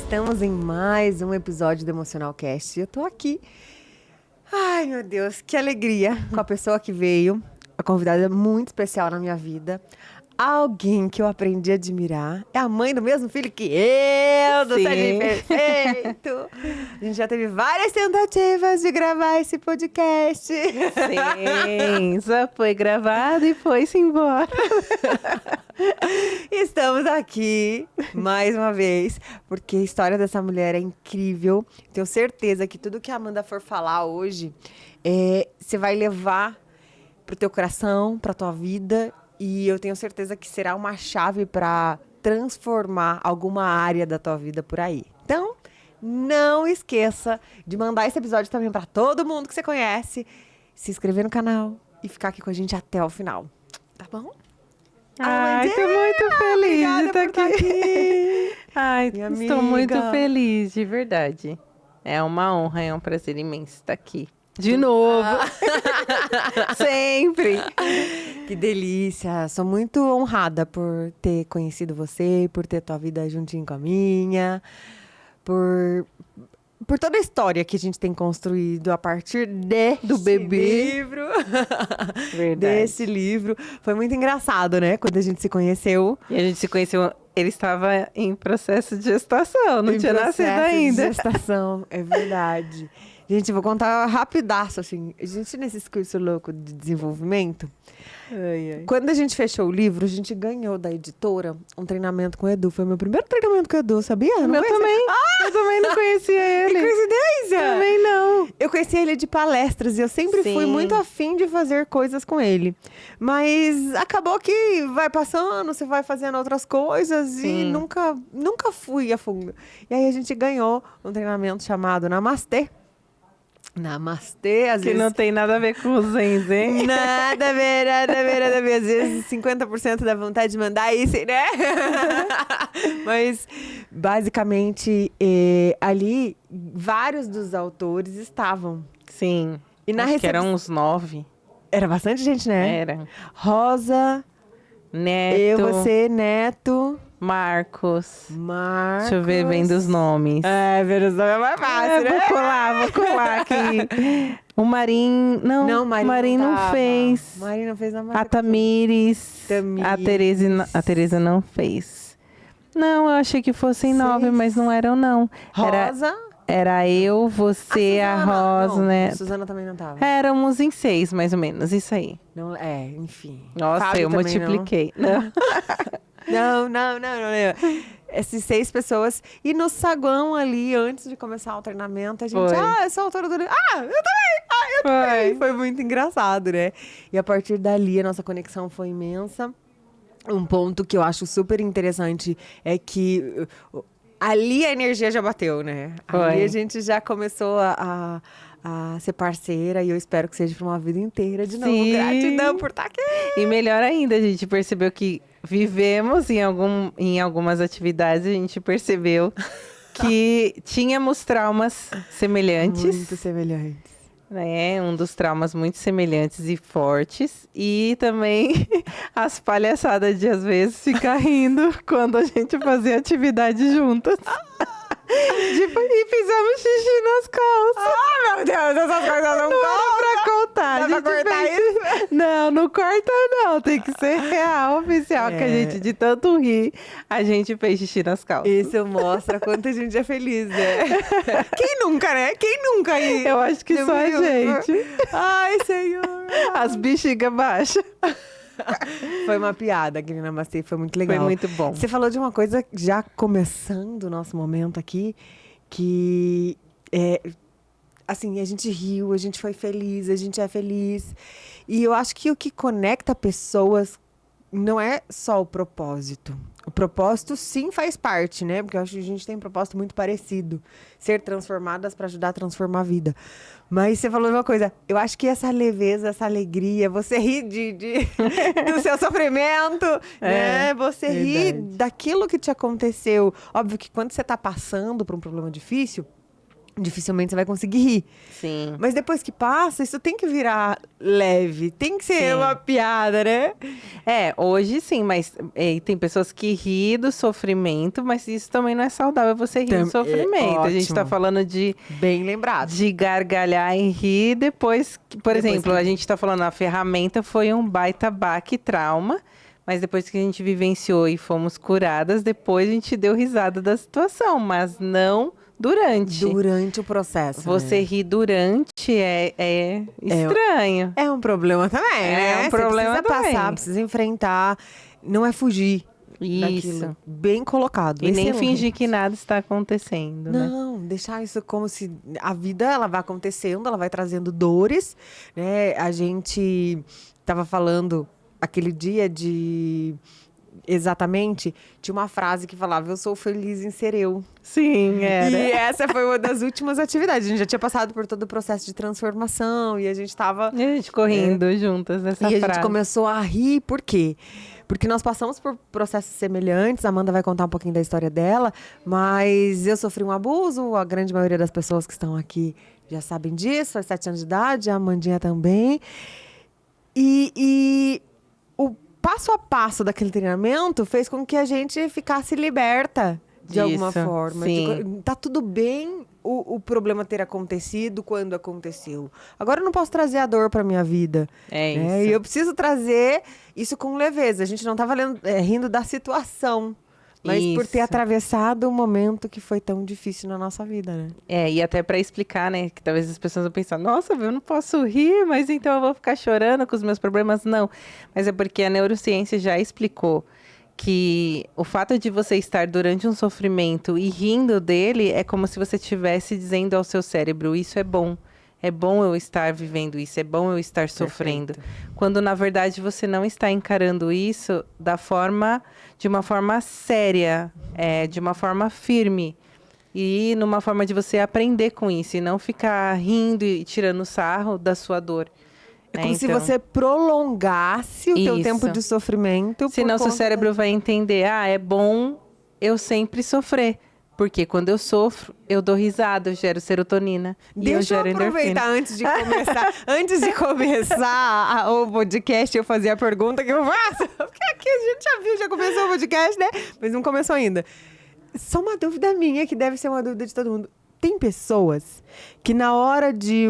Estamos em mais um episódio do Emocional Cast. Eu tô aqui. Ai, meu Deus, que alegria com a pessoa que veio. A convidada muito especial na minha vida. Alguém que eu aprendi a admirar. É a mãe do mesmo filho que eu, do Serginho Perfeito. A gente já teve várias tentativas de gravar esse podcast. Sim, só foi gravado e foi-se embora. Estamos aqui mais uma vez, porque a história dessa mulher é incrível. Tenho certeza que tudo que a Amanda for falar hoje, você vai levar pro teu coração, pra tua vida. E eu tenho certeza que será uma chave para transformar alguma área da tua vida por aí. Então, não esqueça de mandar esse episódio também para todo mundo que você conhece, se inscrever no canal e ficar aqui com a gente até o final. Tá bom? Ai, tô muito feliz de estar aqui. Ai, Minha estou muito amiga. feliz, de verdade. É uma honra, é um prazer imenso estar aqui. De novo. Sempre. Que delícia. Sou muito honrada por ter conhecido você, por ter tua vida juntinho com a minha, por toda a história que a gente tem construído a partir do bebê. livro. Verdade. Desse livro. Foi muito engraçado, né? Quando a gente se conheceu. E a gente se conheceu, ele estava em processo de gestação, não tinha nascido ainda. De gestação, é verdade. Gente, vou contar rapidaço, assim. A gente, nesse curso louco de desenvolvimento, quando a gente fechou o livro, a gente ganhou da editora um treinamento com o Edu. Foi meu primeiro treinamento com o Edu, sabia? O meu também. Eu também não conhecia ele. Que coincidência! Também não. Eu conheci ele de palestras e eu sempre fui muito afim de fazer coisas com ele. Mas acabou que vai passando, você vai fazendo outras coisas e nunca fui a fundo. E aí a gente ganhou um treinamento chamado Namastê. Namastê, às vezes... Que não tem nada a ver com os zen, hein? Nada a ver, nada a ver, nada a ver. Às vezes 50% da vontade de mandar isso, né? Mas, basicamente, ali, vários dos autores estavam. Sim. E na Acho que eram uns 9. Era bastante gente, né? Era. Rosa, Neto. eu, você, Neto... Marcos. Marcos... Deixa eu ver bem dos nomes. É, ver os nomes é mais fácil, né? Vou colar aqui. O Marim... Não, Marim não fez. Marim não fez A Tamires. A Tereza não fez. Não, eu achei que fossem 9, mas não eram, não. Rosa... Era eu, você, a Rosa, né? A Suzana também não tava. Éramos em 6, mais ou menos, isso aí. Não, enfim. Nossa, Fábio eu também multipliquei. Não. Essas 6 pessoas. E no saguão ali, antes de começar o treinamento, a gente... Foi. Eu sou autora do livro. Eu também. Foi muito engraçado, né? E a partir dali, a nossa conexão foi imensa. Um ponto que eu acho super interessante é que... Ali a energia já bateu, né? Foi. Ali a gente já começou a ser parceira e eu espero que seja por uma vida inteira de novo. Sim. Gratidão por estar aqui. E melhor ainda, a gente percebeu que vivemos em algumas atividades, a gente percebeu que tínhamos traumas semelhantes. Muito semelhantes. Né? Um dos traumas muito semelhantes e fortes. E também as palhaçadas de, às vezes, ficar rindo quando a gente fazia atividade juntas. E fizemos xixi nas calças. Meu Deus, essas coisas não Não pra contar. Dá pra cortar isso? Não corta não. Tem que ser real, oficial. Que a gente, de tanto rir, a gente fez xixi nas calças. Isso mostra quanto a gente é feliz, né? Quem nunca, né? Quem nunca aí? Eu acho que só a gente. Ai, Senhor. As bexigas baixas. Foi uma piada, aquele Namastê, foi muito legal. Foi muito bom. Você falou de uma coisa, já começando o nosso momento aqui, que assim, a gente riu, a gente foi feliz, a gente é feliz. E eu acho que o que conecta pessoas não é só o propósito. O propósito, sim, faz parte, né? Porque eu acho que a gente tem um propósito muito parecido. Ser transformadas para ajudar a transformar a vida. Mas você falou uma coisa. Eu acho que essa leveza, essa alegria, você ri do seu sofrimento, né? Você ri daquilo que te aconteceu. Óbvio que quando você está passando por um problema difícil, dificilmente você vai conseguir rir. Sim. Mas depois que passa, isso tem que virar leve. Tem que ser uma piada, né? Hoje sim, mas tem pessoas que riem do sofrimento, mas isso também não é saudável você rir do sofrimento. A gente tá ótimo. falando de Bem lembrado. de gargalhar e rir depois, por exemplo, a gente tá falando, a ferramenta foi um baita baque trauma, mas depois que a gente vivenciou e fomos curadas, depois a gente deu risada da situação, mas não durante. Durante o processo, Você né? rir durante é estranho. É um problema também, né? um problema Você precisa também. passar, precisa enfrentar. Não é fugir Isso. daquilo. Bem colocado. E nem Excelente. fingir que nada está acontecendo, né? Não, deixar isso como se a vida ela vai acontecendo, ela vai trazendo dores, né? A gente tava falando aquele dia de exatamente, tinha uma frase que falava: eu sou feliz em ser eu. Sim, era. E essa foi uma das últimas atividades. A gente já tinha passado por todo o processo de transformação e a gente tava E a gente correndo juntas nessa e a frase. gente começou a rir, por quê? Porque nós passamos por processos semelhantes, a Amanda vai contar um pouquinho da história dela, mas eu sofri um abuso, a grande maioria das pessoas que estão aqui já sabem disso, aos 7 anos de idade, a Amandinha também. E o passo a passo daquele treinamento fez com que a gente ficasse liberta de alguma Disso, forma. sim. Tá tudo bem o problema ter acontecido quando aconteceu. Agora eu não posso trazer a dor para minha vida. É né? isso. E eu preciso trazer isso com leveza. A gente não estava rindo da situação, mas por ter Isso. atravessado um momento que foi tão difícil na nossa vida, né? E até para explicar, né, que talvez as pessoas vão pensar, nossa, eu não posso rir, mas então eu vou ficar chorando com os meus problemas. Não, mas é porque a neurociência já explicou que o fato de você estar durante um sofrimento e rindo dele é como se você estivesse dizendo ao seu cérebro, isso é bom. É bom eu estar vivendo isso, é bom eu estar sofrendo. Quando, na verdade, você não está encarando isso de uma forma séria, de uma forma firme. E numa forma de você aprender com isso e não ficar rindo e tirando sarro da sua dor. É como se você prolongasse o teu Isso. tempo de sofrimento. Senão seu cérebro vai entender, é bom eu sempre sofrer. Porque quando eu sofro, eu dou risada, eu gero serotonina. E eu Deixa eu gero aproveitar endorfina. antes de começar o podcast, eu fazer a pergunta que eu faço. Porque aqui a gente já viu, já começou o podcast, né? Mas não começou ainda. Só uma dúvida minha, que deve ser uma dúvida de todo mundo. Tem pessoas que na hora de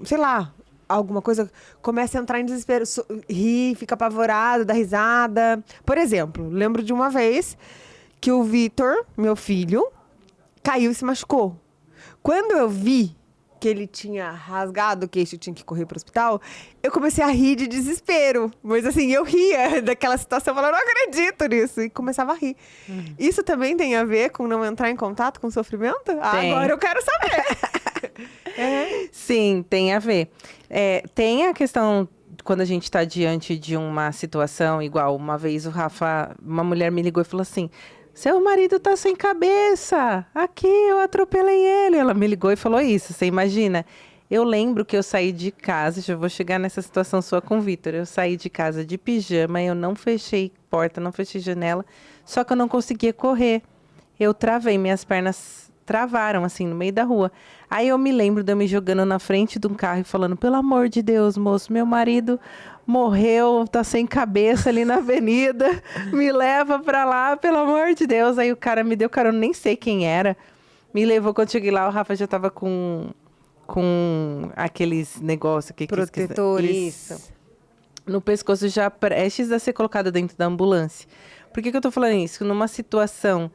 sei lá, alguma coisa, começa a entrar em desespero, ri, fica apavorado, dá risada. Por exemplo, lembro de uma vez que o Vitor, meu filho, caiu e se machucou. Quando eu vi que ele tinha rasgado o queixo e tinha que correr para o hospital, eu comecei a rir de desespero. Mas assim, eu ria daquela situação, falando, não acredito nisso. E começava a rir. Isso também tem a ver com não entrar em contato com o sofrimento? Agora eu quero saber. Sim, tem a ver. Tem a questão, quando a gente está diante de uma situação igual, uma vez uma mulher me ligou e falou assim, seu marido tá sem cabeça, aqui eu atropelei ele. Ela me ligou e falou isso, você imagina? Eu lembro que eu saí de casa, já vou chegar nessa situação sua com o Vitor, eu saí de casa de pijama, eu não fechei porta, não fechei janela, só que eu não conseguia correr. Eu travei, minhas pernas travaram assim no meio da rua. Aí eu me lembro de eu me jogando na frente de um carro e falando, pelo amor de Deus, moço, meu marido morreu, tá sem cabeça ali na avenida, me leva pra lá, pelo amor de Deus. Aí o cara me deu carona, nem sei quem era, me levou. Quando cheguei lá, o Rafa já tava com aqueles negócios que Protetores. Isso. No pescoço, já prestes a ser colocado dentro da ambulância. Por que eu tô falando isso? Numa situação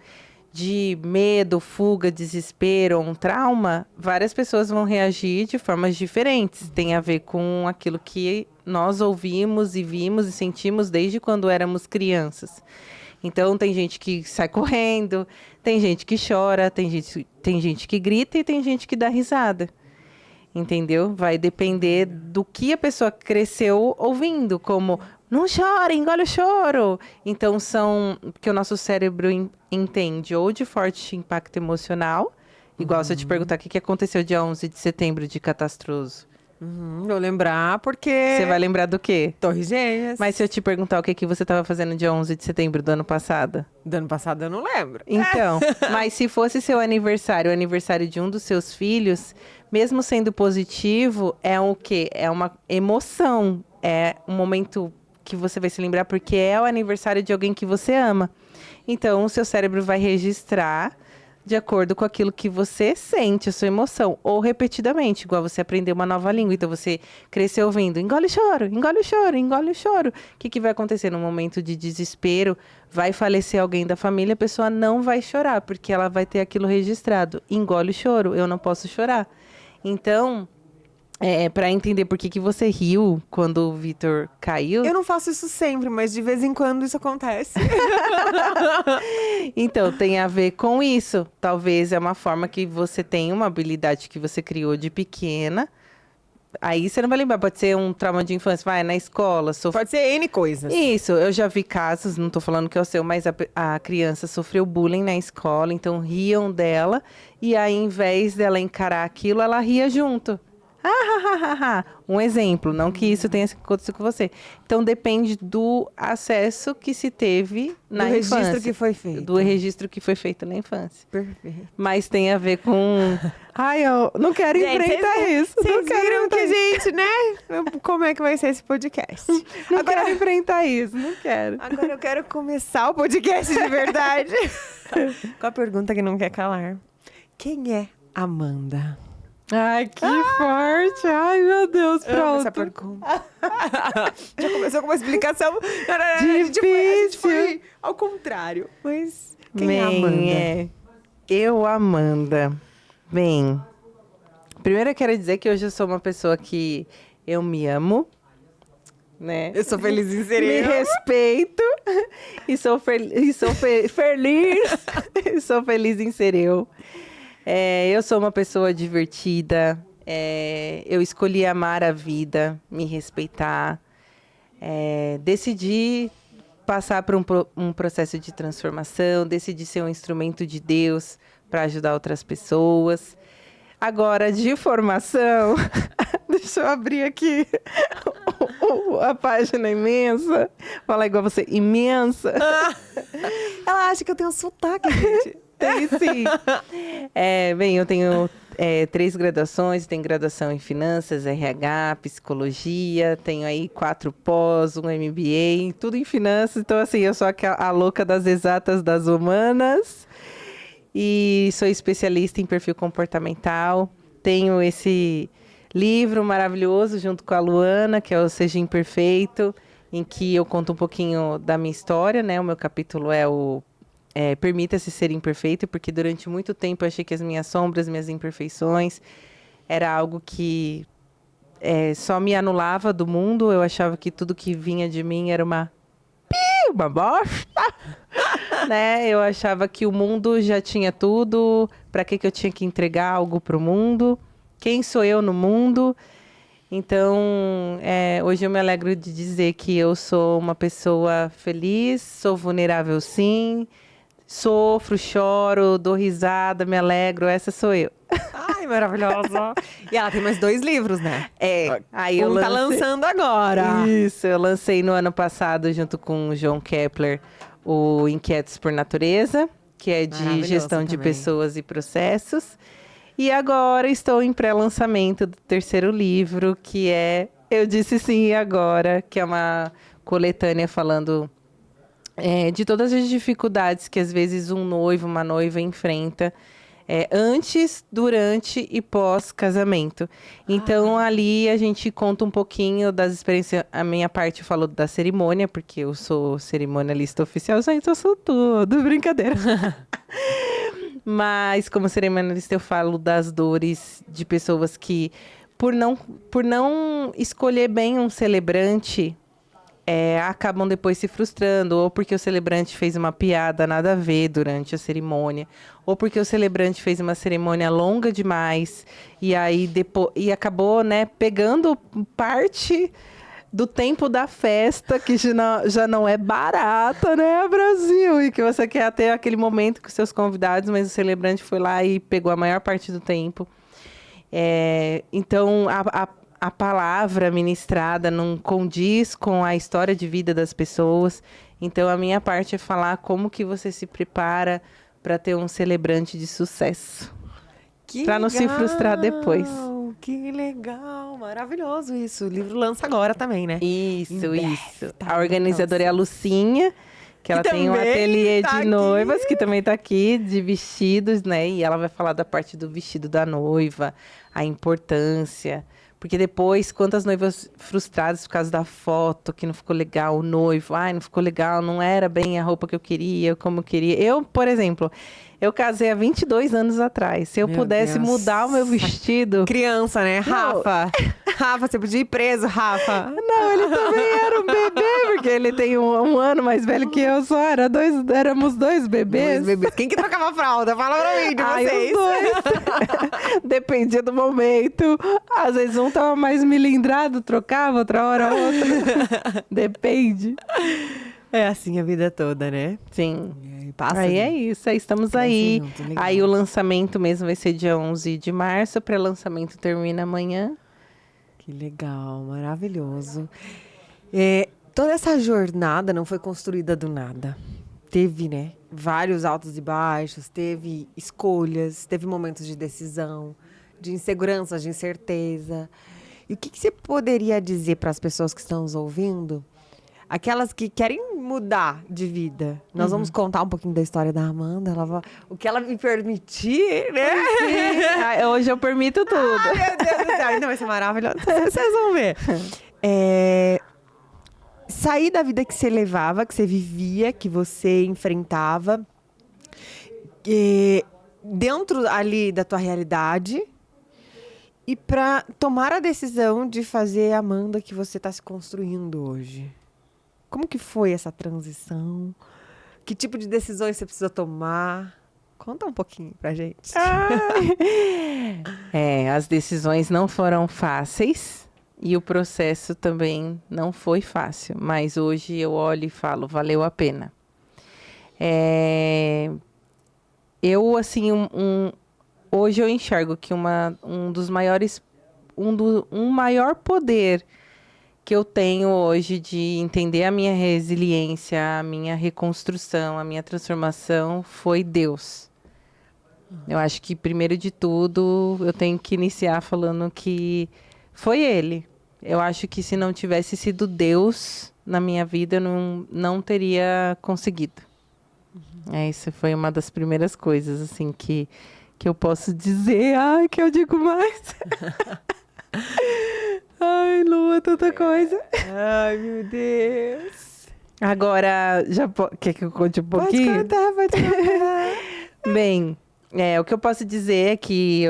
de medo, fuga, desespero ou um trauma, várias pessoas vão reagir de formas diferentes. Tem a ver com aquilo que nós ouvimos e vimos e sentimos desde quando éramos crianças. Então, tem gente que sai correndo, tem gente que chora, tem gente que grita e tem gente que dá risada. Entendeu? Vai depender do que a pessoa cresceu ouvindo, como não chora, engole o choro. Então, porque o nosso cérebro entende ou de forte impacto emocional, igual se eu te perguntar o que aconteceu dia 11 de setembro de catástrofe. Vou lembrar porque... Você vai lembrar do quê? Torres Gêmeas. Mas se eu te perguntar o que, que você estava fazendo dia 11 de setembro do ano passado? Do ano passado eu não lembro. Então, mas se fosse seu aniversário, o aniversário de um dos seus filhos, mesmo sendo positivo, é o quê? É uma emoção. É um momento que você vai se lembrar porque é o aniversário de alguém que você ama. Então, o seu cérebro vai registrar de acordo com aquilo que você sente, a sua emoção. Ou repetidamente, igual você aprender uma nova língua. Então, você cresceu ouvindo, engole o choro, engole o choro, engole o choro. O que, que vai acontecer no momento de desespero? Vai falecer alguém da família, a pessoa não vai chorar, porque ela vai ter aquilo registrado. Engole o choro, eu não posso chorar. Então... para entender por que você riu quando o Vitor caiu. Eu não faço isso sempre, mas de vez em quando isso acontece. Então, tem a ver com isso. Talvez é uma forma que você tem uma habilidade que você criou de pequena. Aí você não vai lembrar, pode ser um trauma de infância, vai na escola. Pode ser N coisas. Isso, eu já vi casos, não tô falando que é o seu, mas a criança sofreu bullying na escola, então riam dela. E aí, em vez dela encarar aquilo, ela ria junto. Um exemplo, não que isso tenha acontecido com você. Então, depende do acesso que se teve na infância. Do registro que foi feito. Do registro que foi feito na infância. Perfeito. Mas tem a ver com... Ai, eu não quero enfrentar isso. Vocês viram que a gente, né? Como é que vai ser esse podcast? Não quero enfrentar isso, não quero. Agora eu quero começar o podcast de verdade. Com a pergunta que não quer calar. Quem é Amanda? Ai, que forte. Ai, meu Deus, pronto. Essa pergunta. Já começou com uma explicação. Difícil. A gente foi ao contrário. Mas quem é Amanda? Eu, Amanda. Bem, primeiro eu quero dizer que hoje eu sou uma pessoa que eu me amo, né? Eu sou feliz em ser Me eu. respeito e sou feliz e sou feliz em ser eu. Eu sou uma pessoa divertida, eu escolhi amar a vida, me respeitar, decidi passar por um processo de transformação, decidi ser um instrumento de Deus para ajudar outras pessoas. Agora, de formação, deixa eu abrir aqui a página imensa, falar igual você, imensa. Ela acha que eu tenho sotaque, gente. Tem sim. Bem, eu tenho 3 graduações, tenho graduação em finanças, RH, psicologia, tenho aí 4 pós, um MBA, tudo em finanças. Então, assim, eu sou a louca das exatas das humanas e sou especialista em perfil comportamental. Tenho esse livro maravilhoso junto com a Luana, que é o Seja Imperfeito, em que eu conto um pouquinho da minha história, né? O meu capítulo é o Permita-se ser imperfeito, porque durante muito tempo eu achei que as minhas sombras, minhas imperfeições, era algo que só me anulava do mundo. Eu achava que tudo que vinha de mim era uma bosta, né? Eu achava que o mundo já tinha tudo, para que eu tinha que entregar algo para o mundo? Quem sou eu no mundo? Então, hoje eu me alegro de dizer que eu sou uma pessoa feliz, sou vulnerável sim, sofro, choro, dou risada, me alegro, essa sou eu. Ai, maravilhosa. E ela tem mais 2 livros, né? Aí eu tá lançando agora. Isso, eu lancei no ano passado, junto com o João Kepler, o Inquietos por Natureza, que é de gestão de pessoas e processos. E agora estou em pré-lançamento do 3º livro, que é Eu Disse Sim Agora, que é uma coletânea falando de todas as dificuldades que às vezes um noivo, uma noiva enfrenta antes, durante e pós-casamento. Então, ali a gente conta um pouquinho das experiências. A minha parte eu falo da cerimônia, porque eu sou cerimonialista oficial, gente, eu sou tudo, brincadeira. Mas, como cerimonialista, eu falo das dores de pessoas que, por não escolher bem um celebrante, acabam depois se frustrando, ou porque o celebrante fez uma piada nada a ver durante a cerimônia, ou porque o celebrante fez uma cerimônia longa demais, e aí depois, acabou, né, pegando parte do tempo da festa, que já não é barata, né, Brasil? E que você quer ter aquele momento com seus convidados, mas o celebrante foi lá e pegou a maior parte do tempo. Então, a palavra ministrada não condiz com a história de vida das pessoas. Então, a minha parte é falar como que você se prepara para ter um celebrante de sucesso. Para não se frustrar depois. Que legal, maravilhoso isso. O livro lança agora também, né? Isso. Tá, A organizadora é a Lucinha, que ela tem um ateliê de noivas, que também tá aqui, de vestidos, né? E ela vai falar da parte do vestido da noiva, a importância. Porque depois, quantas noivas frustradas por causa da foto, que não ficou legal, o noivo, não ficou legal, não era bem a roupa que eu queria, como eu queria. Eu, por exemplo, eu casei há 22 anos atrás. Se eu pudesse mudar o meu vestido... Criança, né? Rafa, você podia ir preso, Rafa. Não, ele também era um bebê, porque ele tem um ano mais velho que eu, éramos dois bebês. Quem que trocava a fralda? Fala pra mim, de vocês. Os dois. Dependia do momento. Às vezes um tava mais milindrado, trocava, outra hora outra. Depende. É assim a vida toda, né? Sim. Passa, aí é isso, aí estamos aí. Junto, aí o lançamento mesmo vai ser dia 11 de março, o pré-lançamento termina amanhã. Que legal, maravilhoso. Toda essa jornada não foi construída do nada. Teve, né, vários altos e baixos, teve escolhas, teve momentos de decisão, de insegurança, de incerteza. E o que você poderia dizer para as pessoas que estão nos ouvindo? Aquelas que querem mudar de vida. Nós vamos contar um pouquinho da história da Amanda. O que ela me permitir, né? Hoje eu permito tudo. Ai, meu Deus do céu. Ainda vai ser maravilhoso. Vocês vão ver. Sair da vida que você levava, que você vivia, que você enfrentava. Dentro ali da tua realidade. E para tomar a decisão de fazer a Amanda que você está se construindo hoje. Como que foi essa transição? Que tipo de decisões você precisa tomar? Conta um pouquinho pra gente. As decisões não foram fáceis e o processo também não foi fácil. Mas hoje eu olho e falo, valeu a pena. Hoje eu enxergo que um maior poder que eu tenho hoje de entender a minha resiliência, a minha reconstrução, a minha transformação foi Deus. Eu acho que, primeiro de tudo, eu tenho que iniciar falando que foi Ele. Eu acho que se não tivesse sido Deus na minha vida, eu não teria conseguido. Isso foi uma das primeiras coisas, assim, que eu posso dizer. Ai, que eu digo mais. Ai, Lua, tanta coisa. Ai, meu Deus. Agora, quer que eu conte um pouquinho? Pode contar. Bem, o que eu posso dizer é que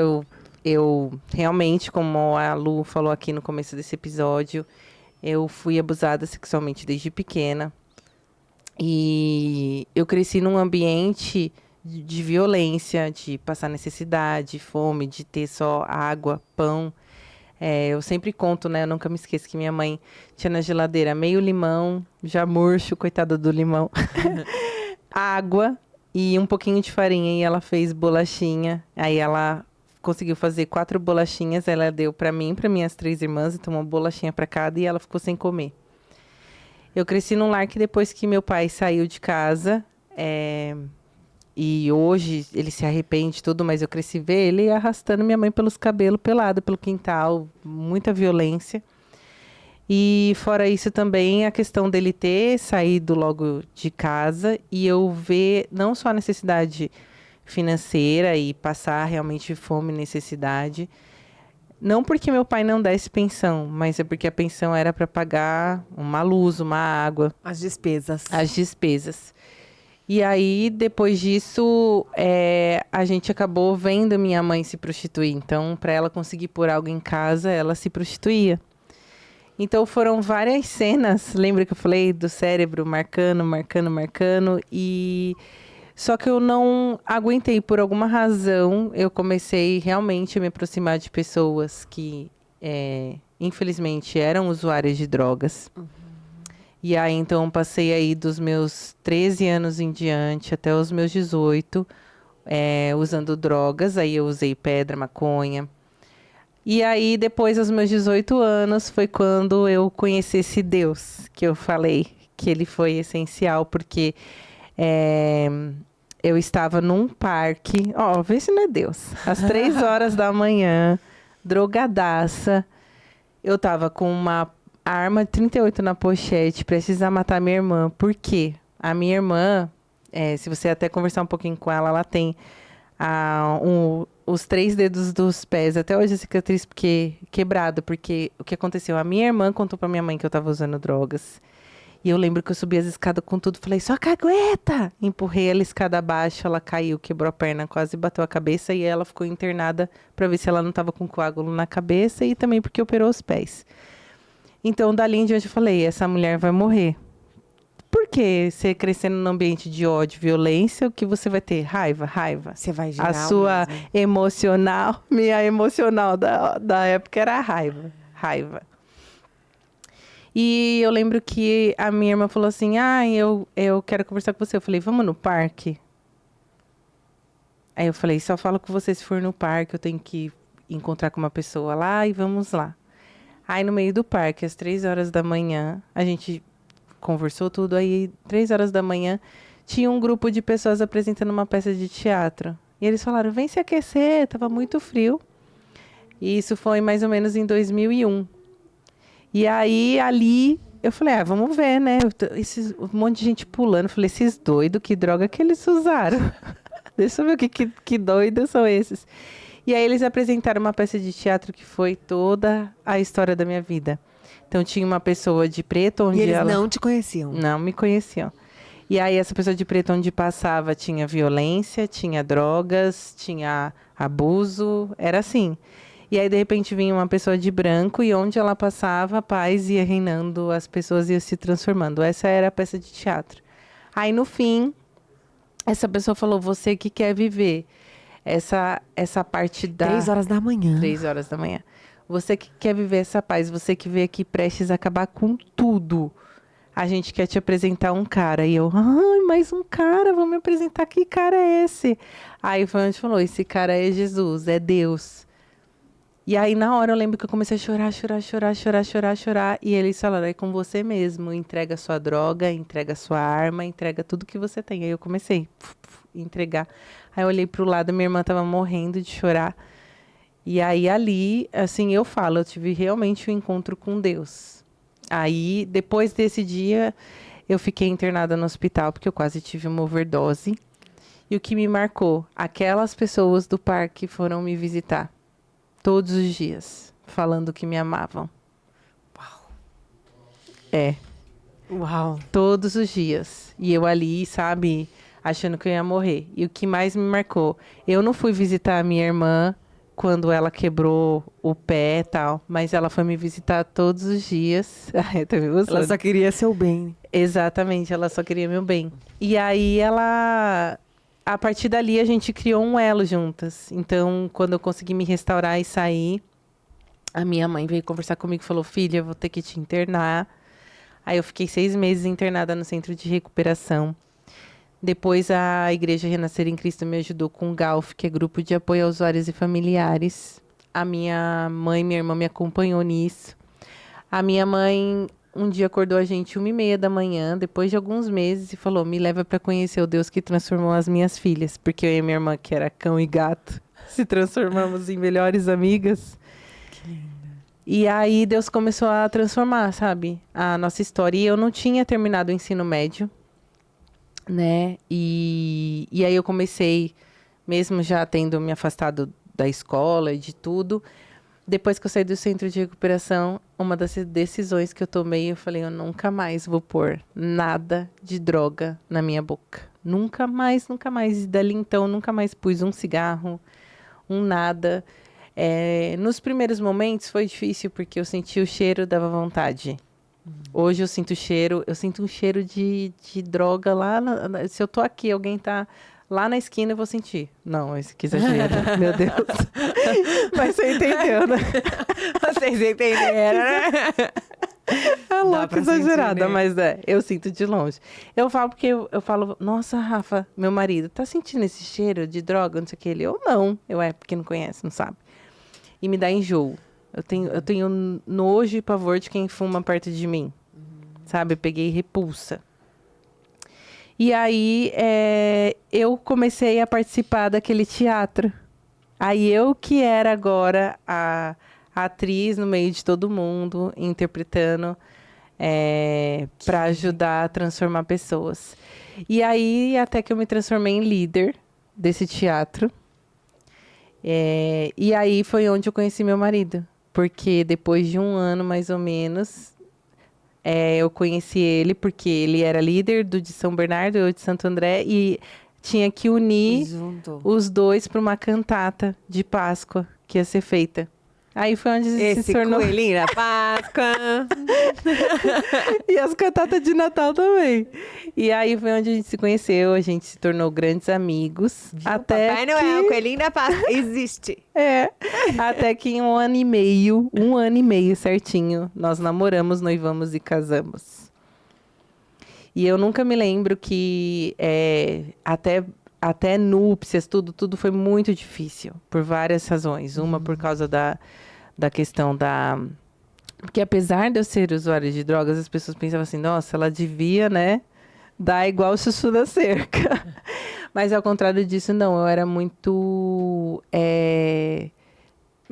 eu realmente, como a Lu falou aqui no começo desse episódio, eu fui abusada sexualmente desde pequena. E eu cresci num ambiente de violência, de passar necessidade, fome, de ter só água, pão. Eu sempre conto, né? Eu nunca me esqueço que minha mãe tinha na geladeira meio limão, já murcho, coitada do limão. Água e um pouquinho de farinha. E ela fez bolachinha. Aí ela conseguiu fazer 4 bolachinhas. Ela deu pra mim, pra minhas 3 irmãs. Então, uma bolachinha pra cada e ela ficou sem comer. Eu cresci num lar que depois que meu pai saiu de casa... E hoje ele se arrepende de tudo, mas eu cresci ver ele arrastando minha mãe pelos cabelos, pelado pelo quintal, muita violência. E fora isso também a questão dele ter saído logo de casa e eu ver não só a necessidade financeira e passar realmente fome e necessidade. Não porque meu pai não desse pensão, mas é porque a pensão era para pagar uma luz, uma água. As despesas. As despesas. E aí, depois disso, a gente acabou vendo minha mãe se prostituir. Então, para ela conseguir pôr algo em casa, ela se prostituía. Então, foram várias cenas. Lembra que eu falei do cérebro marcando? E só que eu não aguentei. Por alguma razão, eu comecei realmente a me aproximar de pessoas que, infelizmente, eram usuárias de drogas. E aí, então, passei aí dos meus 13 anos em diante até os meus 18, usando drogas. Aí eu usei pedra, maconha. E aí, depois dos meus 18 anos, foi quando eu conheci esse Deus, que eu falei que ele foi essencial, porque é, eu estava num parque, ó, vê se não é Deus, às 3 horas da manhã, drogadaça, eu tava com uma arma 38 na pochete, precisar matar minha irmã. Por quê? A minha irmã, se você até conversar um pouquinho com ela, ela tem os 3 dedos dos pés, até hoje a cicatriz quebrada, porque o que aconteceu? A minha irmã contou pra minha mãe que eu tava usando drogas. E eu lembro que eu subi as escadas com tudo, falei, só cagueta! Empurrei ela escada abaixo, ela caiu, quebrou a perna, quase bateu a cabeça e ela ficou internada pra ver se ela não tava com coágulo na cabeça e também porque operou os pés. Então, dali em diante eu falei, essa mulher vai morrer. Porque você crescendo num ambiente de ódio, violência, o que você vai ter? Raiva, raiva. Você vai gerar A sua mesmo. emocional, minha emocional da época era a raiva, raiva. E eu lembro que a minha irmã falou assim, eu quero conversar com você. Eu falei, vamos no parque? Aí eu falei, só falo com você se for no parque, eu tenho que encontrar com uma pessoa lá e vamos lá. Aí no meio do parque, às 3 horas da manhã, a gente conversou tudo, aí 3 horas da manhã, tinha um grupo de pessoas apresentando uma peça de teatro. E eles falaram, vem se aquecer, tava muito frio. E isso foi mais ou menos em 2001. E aí, ali, eu falei, vamos ver, né? Um monte de gente pulando. Eu falei, esses doidos, que droga que eles usaram? Deixa eu ver que doidos são esses. E aí, eles apresentaram uma peça de teatro que foi toda a história da minha vida. Então, tinha uma pessoa de preto, onde E eles ela... não te conheciam? Não me conheciam. E aí, essa pessoa de preto, onde passava, tinha violência, tinha drogas, tinha abuso, era assim. E aí, de repente, vinha uma pessoa de branco e onde ela passava, a paz ia reinando, as pessoas iam se transformando. Essa era a peça de teatro. Aí, no fim, essa pessoa falou, você que quer viver essa parte da... 3 horas da manhã. 3 horas da manhã. Você que quer viver essa paz, você que vê aqui prestes a acabar com tudo. A gente quer te apresentar um cara. E eu, mais um cara, vamos me apresentar. Que cara é esse? Aí foi onde falou, esse cara é Jesus, é Deus. E aí, na hora, eu lembro que eu comecei a chorar. E eles falaram, é com você mesmo. Entrega a sua droga, entrega a sua arma, entrega tudo que você tem. Aí eu comecei a entregar. Aí eu olhei pro lado, minha irmã tava morrendo de chorar. E aí, ali, assim, eu tive realmente um encontro com Deus. Aí, depois desse dia, eu fiquei internada no hospital, porque eu quase tive uma overdose. E o que me marcou? Aquelas pessoas do parque foram me visitar. Todos os dias, falando que me amavam. Uau. É. Uau. Todos os dias. E eu ali, sabe, achando que eu ia morrer. E o que mais me marcou? Eu não fui visitar a minha irmã quando ela quebrou o pé e tal, mas ela foi me visitar todos os dias. Ai, eu tô me emocionando. Ela só queria seu bem. Exatamente, ela só queria meu bem. E aí a partir dali a gente criou um elo juntas. Então, quando eu consegui me restaurar e sair, a minha mãe veio conversar comigo e falou, filha, eu vou ter que te internar. Aí eu fiquei 6 meses internada no centro de recuperação. Depois a Igreja Renascer em Cristo me ajudou com o GALF, que é Grupo de Apoio a Usuários e Familiares. A minha mãe e minha irmã me acompanhou nisso. A minha mãe um dia acordou a gente 1h30 da manhã, depois de alguns meses, e falou, me leva para conhecer o Deus que transformou as minhas filhas. Porque eu e minha irmã, que era cão e gato, se transformamos em melhores amigas. Que linda. E aí Deus começou a transformar, sabe, a nossa história. E eu não tinha terminado o ensino médio, né? E aí eu comecei, mesmo já tendo me afastado da escola e de tudo, depois que eu saí do centro de recuperação, uma das decisões que eu tomei, eu falei, eu nunca mais vou pôr nada de droga na minha boca. Nunca mais, nunca mais. E dali então, nunca mais pus um cigarro, um nada. Nos primeiros momentos foi difícil, porque eu senti o cheiro, dava vontade. Hoje eu sinto um cheiro de droga lá. Se eu tô aqui, alguém tá lá na esquina, eu vou sentir. Não, esse que exagero, meu Deus. Mas você entendeu, né? Vocês entenderam, né? É louco, exagerada, sentir, né? mas eu sinto de longe. Eu falo porque eu falo, nossa, Rafa, meu marido, tá sentindo esse cheiro de droga, não sei o que? Ele, eu não. Porque não conhece, não sabe. e me dá enjoo. Eu tenho nojo e pavor de quem fuma perto de mim. Sabe? Eu peguei repulsa. E aí, eu comecei a participar daquele teatro. Aí eu que era agora a atriz no meio de todo mundo, interpretando para ajudar a transformar pessoas. E aí, até que eu me transformei em líder desse teatro. E aí foi onde eu conheci meu marido. Porque depois de 1 ano, mais ou menos, eu conheci ele porque ele era líder do de São Bernardo, eu de Santo André, e tinha que unir os dois para uma cantata de Páscoa que ia ser feita. Aí foi onde se tornou... coelhinho da Páscoa. E as cantatas de Natal também. E aí foi onde a gente se conheceu, a gente se tornou grandes amigos. Viu? Até Papai Noel, coelhinho da Páscoa, existe. Até que em 1 ano e meio certinho, nós namoramos, noivamos e casamos. E eu nunca me lembro que até núpcias, tudo foi muito difícil, por várias razões. Uma por causa da questão da... Porque apesar de eu ser usuária de drogas, as pessoas pensavam assim, nossa, ela devia, né, dar igual o chuchu da cerca. Mas ao contrário disso, não, eu era muito...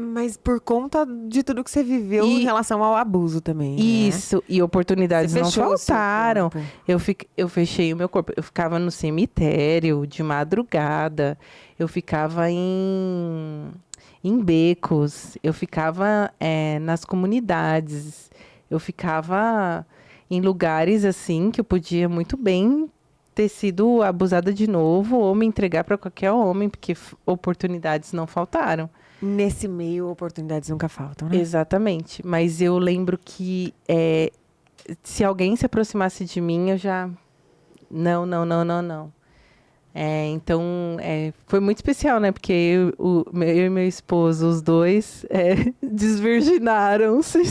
Mas por conta de tudo que você viveu em relação ao abuso também, né? Isso, e oportunidades não faltaram. Eu fechei o meu corpo. Eu ficava no cemitério de madrugada. Eu ficava em becos. Eu ficava nas comunidades. Eu ficava em lugares assim que eu podia muito bem ter sido abusada de novo ou me entregar para qualquer homem, porque oportunidades não faltaram. Nesse meio, oportunidades nunca faltam, né? Exatamente. Mas eu lembro que se alguém se aproximasse de mim, eu já... Não. Então, foi muito especial, né? Porque eu e meu esposo, os dois, desvirginaram-se.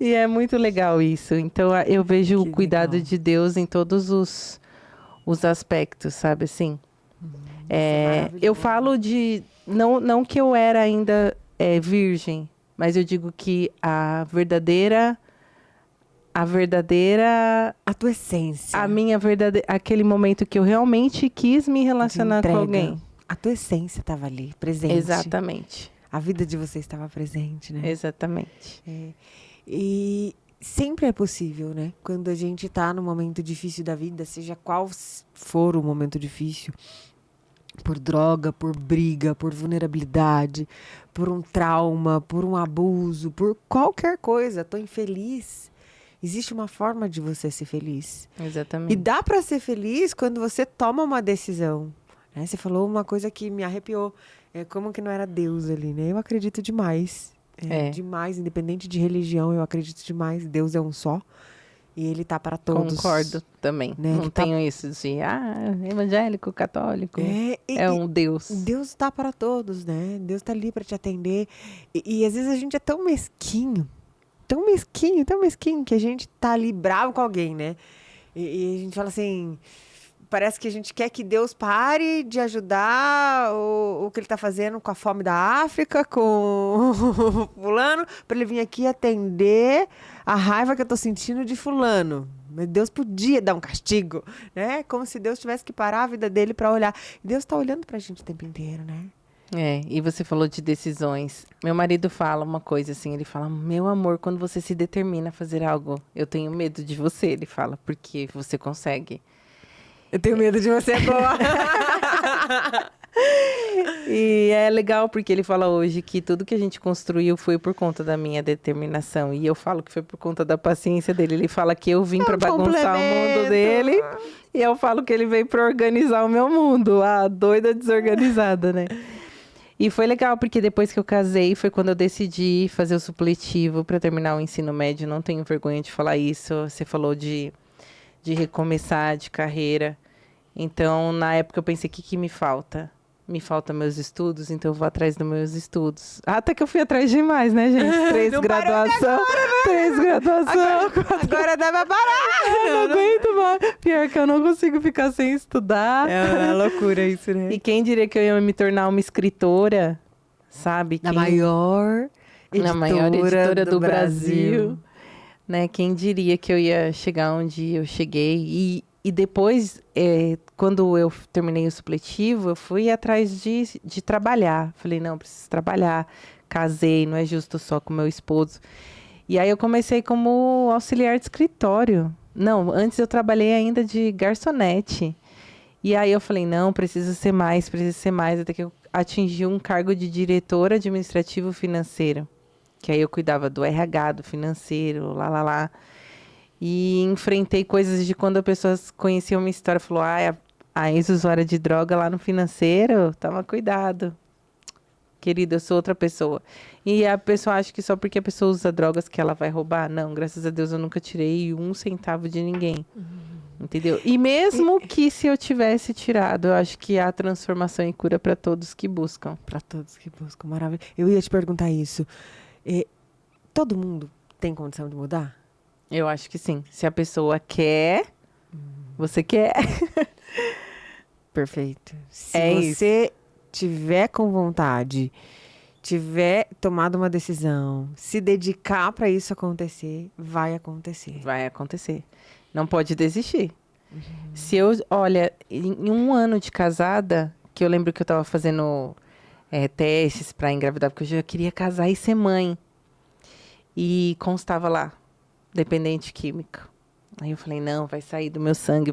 E é muito legal isso. Então, eu vejo o cuidado de Deus em todos os aspectos, sabe assim? Eu falo de... Não que eu era ainda virgem, mas eu digo que a verdadeira... A tua essência. Aquele momento que eu realmente quis me relacionar com alguém. A tua essência estava ali, presente. Exatamente. A vida de vocês estava presente, né? Exatamente. E sempre é possível, né? Quando a gente está num momento difícil da vida, seja qual for o momento difícil, por droga, por briga, por vulnerabilidade, por um trauma, por um abuso, por qualquer coisa, tô infeliz. Existe uma forma de você ser feliz. Exatamente. E dá para ser feliz quando você toma uma decisão. Né? Você falou uma coisa que me arrepiou. Como que não era Deus ali, né? Eu acredito demais. Demais, independente de religião, eu acredito demais. Deus é um só. E ele tá para todos. Concordo também. Né? Não tenho isso de, evangélico, católico. É um Deus. Deus tá para todos, né? Deus tá ali para te atender. E às vezes a gente é tão mesquinho, que a gente tá ali bravo com alguém, né? E a gente fala assim, parece que a gente quer que Deus pare de ajudar o que ele tá fazendo com a fome da África, com fulano, para ele vir aqui atender a raiva que eu tô sentindo de fulano. Mas Deus podia dar um castigo, né? Como se Deus tivesse que parar a vida dele para olhar. Deus tá olhando pra gente o tempo inteiro, né? E você falou de decisões. Meu marido fala uma coisa assim, ele fala, meu amor, quando você se determina a fazer algo, eu tenho medo de você, ele fala, porque você consegue. Eu tenho medo de você, boa. E é legal porque ele fala hoje que tudo que a gente construiu foi por conta da minha determinação. E eu falo que foi por conta da paciência dele. Ele fala que eu vim para bagunçar o mundo dele. E eu falo que ele veio para organizar o meu mundo. A doida desorganizada, né? E foi legal, porque depois que eu casei, foi quando eu decidi fazer o supletivo para terminar o ensino médio. Não tenho vergonha de falar isso. Você falou de recomeçar, de carreira. Então, na época, eu pensei, o que me falta? Me faltam meus estudos, então eu vou atrás dos meus estudos. Até que eu fui atrás demais, né, gente? 3 graduação, 3 graduação. Agora dá pra parar. Eu não aguento mais. Pior que eu não consigo ficar sem estudar. É loucura isso, né? E quem diria que eu ia me tornar uma escritora? sabe? Na maior editora do Brasil. Né? Quem diria que eu ia chegar onde eu cheguei. E depois, quando eu terminei o supletivo, eu fui atrás de trabalhar. Falei, não, preciso trabalhar. Casei, não é justo só com meu esposo. E aí eu comecei como auxiliar de escritório. Não, antes eu trabalhei ainda de garçonete. E aí eu falei, não, preciso ser mais. Até que eu atingi um cargo de diretor administrativo financeiro. Que aí eu cuidava do RH, do financeiro, lá. E enfrentei coisas de quando as pessoas conheciam minha história. Falou, a ex-usuária de droga lá no financeiro, toma cuidado. Querida, eu sou outra pessoa. E a pessoa acha que só porque a pessoa usa drogas que ela vai roubar. Não, graças a Deus eu nunca tirei 1 centavo de ninguém. Entendeu? E mesmo que se eu tivesse tirado, eu acho que há transformação e cura para todos que buscam. Para todos que buscam, maravilha. Eu ia te perguntar isso. Todo mundo tem condição de mudar? Eu acho que sim. Se a pessoa quer, você quer. Perfeito. Se você tiver com vontade, tiver tomado uma decisão, se dedicar para isso acontecer, vai acontecer. Vai acontecer. Não pode desistir. Se eu, olha, em 1 ano de casada, que eu lembro que eu estava fazendo testes para engravidar, porque eu já queria casar e ser mãe. E constava lá, dependente químico. Aí eu falei, não, vai sair do meu sangue.